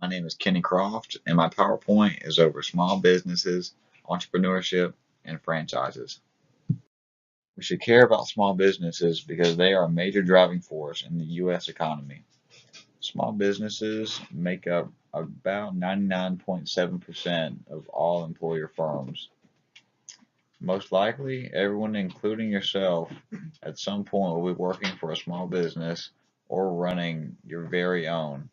My name is Kenny Croft, and my PowerPoint is over small businesses, entrepreneurship, and franchises. We should care about small businesses because they are a major driving force in the U.S. economy. Small businesses make up about 99.7% of all employer firms. Most likely, everyone, including yourself, at some point will be working for a small business or running your very own.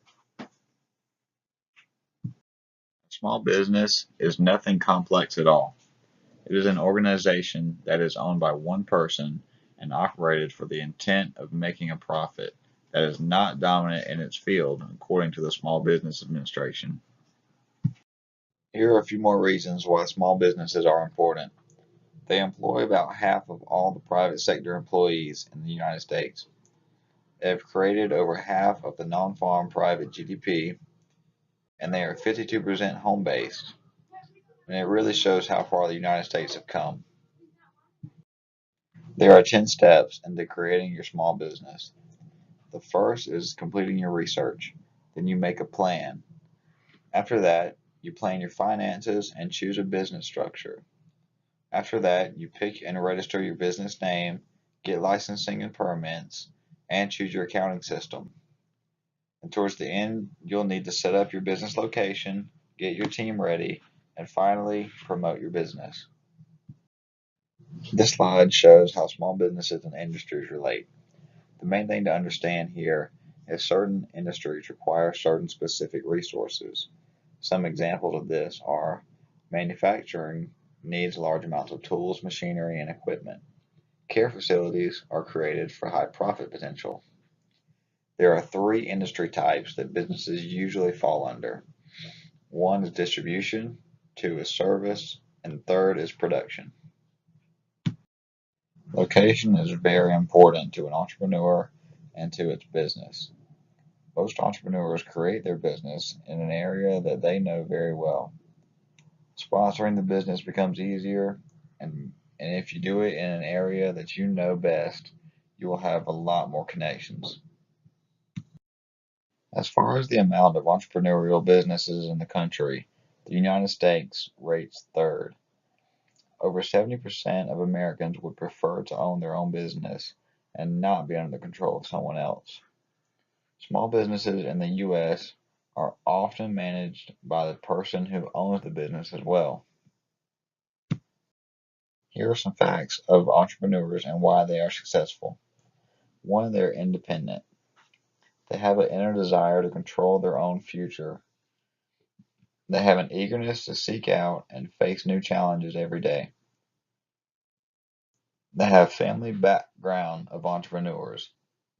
Small business is nothing complex at all. It is an organization that is owned by one person and operated for the intent of making a profit that is not dominant in its field, according to the Small Business Administration. Here are a few more reasons why small businesses are important. They employ about half of all the private sector employees in the United States. They have created over half of the non-farm private GDP, and they are 52% home-based. And it really shows how far the United States have come. There are 10 steps into creating your small business. The first is completing your research. Then you make a plan. After that, you plan your finances and choose a business structure. After that, you pick and register your business name, get licensing and permits, and choose your accounting system. And towards the end, you'll need to set up your business location, get your team ready, and finally promote your business. This slide shows how small businesses and industries relate. The main thing to understand here is certain industries require certain specific resources. Some examples of this are manufacturing needs large amounts of tools, machinery, and equipment. Care facilities are created for high profit potential. There are three industry types that businesses usually fall under. One is distribution, two is service, and third is production. Location is very important to an entrepreneur and to its business. Most entrepreneurs create their business in an area that they know very well. Sponsoring the business becomes easier, and if you do it in an area that you know best, you will have a lot more connections. As far as the amount of entrepreneurial businesses in the country, the United States rates third. Over 70% of Americans would prefer to own their own business and not be under the control of someone else. Small businesses in the U.S. are often managed by the person who owns the business as well. Here are some facts of entrepreneurs and why they are successful. One, they're independent. They have an inner desire to control their own future. They have an eagerness to seek out and face new challenges every day. They have family background of entrepreneurs.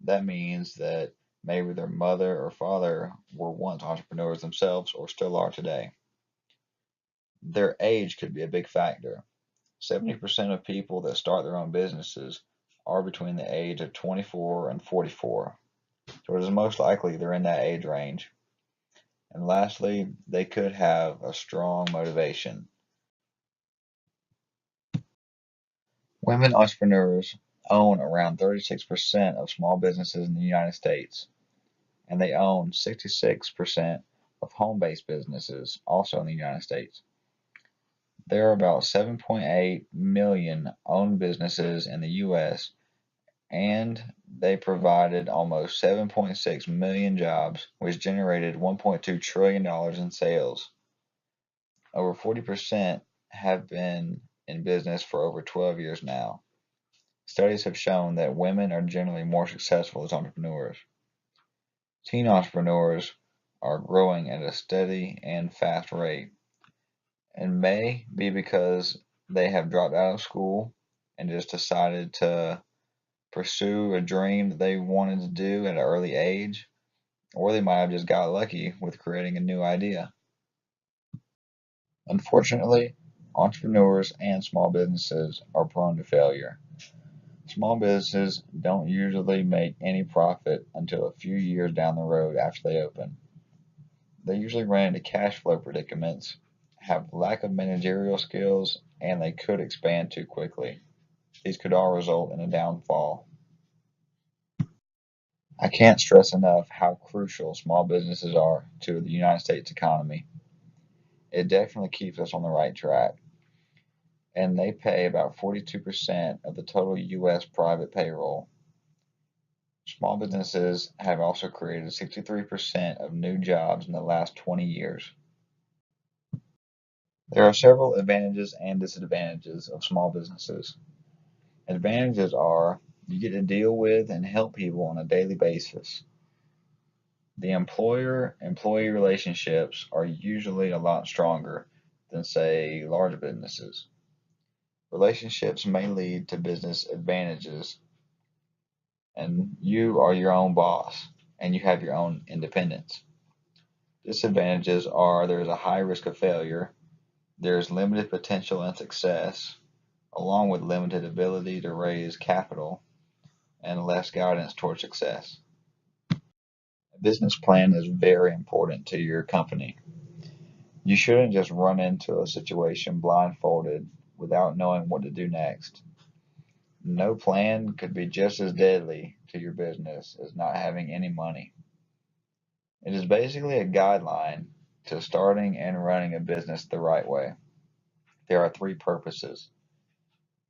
That means that maybe their mother or father were once entrepreneurs themselves or still are today. Their age could be a big factor. 70% of people that start their own businesses are between the age of 24 and 44. So it is most likely they're in that age range. And lastly, they could have a strong motivation. Women entrepreneurs own around 36% of small businesses in the United States, and they own 66% of home-based businesses also in the United States. There are about 7.8 million owned businesses in the U.S., and they provided almost 7.6 million jobs, which generated $1.2 trillion in sales. Over 40% have been in business for over 12 years now. Studies have shown that women are generally more successful as entrepreneurs. Teen entrepreneurs are growing at a steady and fast rate, and may be because they have dropped out of school and just decided to pursue a dream that they wanted to do at an early age, or they might have just got lucky with creating a new idea. Unfortunately, entrepreneurs and small businesses are prone to failure. Small businesses don't usually make any profit until a few years down the road after they open. They usually run into cash flow predicaments, have lack of managerial skills, and they could expand too quickly. These could all result in a downfall. I can't stress enough how crucial small businesses are to the United States economy. It definitely keeps us on the right track, and they pay about 42% of the total U.S. private payroll. Small businesses have also created 63% of new jobs in the last 20 years. There are several advantages and disadvantages of small businesses. Advantages are you get to deal with and help people on a daily basis. The employer-employee relationships are usually a lot stronger than, say, large businesses. Relationships may lead to business advantages, and you are your own boss, and you have your own independence. Disadvantages are there is a high risk of failure, there is limited potential and success, along with limited ability to raise capital and less guidance towards success. A business plan is very important to your company. You shouldn't just run into a situation blindfolded without knowing what to do next. No plan could be just as deadly to your business as not having any money. It is basically a guideline to starting and running a business the right way. There are three purposes: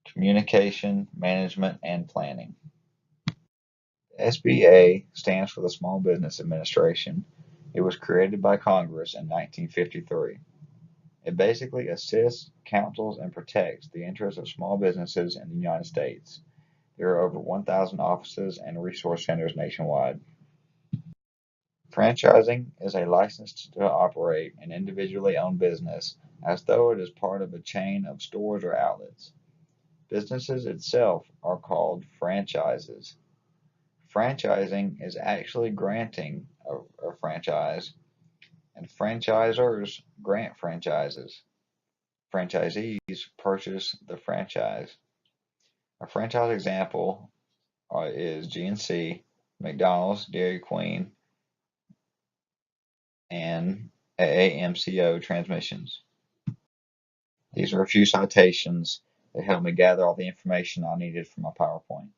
communication, management, and planning. SBA stands for the Small Business Administration. It was created by Congress in 1953. It basically assists, counsels, and protects the interests of small businesses in the United States. There are over 1,000 offices and resource centers nationwide. Franchising is a license to operate an individually owned business as though it is part of a chain of stores or outlets. Businesses itself are called franchises. Franchising is actually granting a franchise, and franchisors grant franchises. Franchisees purchase the franchise. A franchise example is GNC, McDonald's, Dairy Queen, and AAMCO transmissions. These are a few citations that helped me gather all the information I needed for my PowerPoint.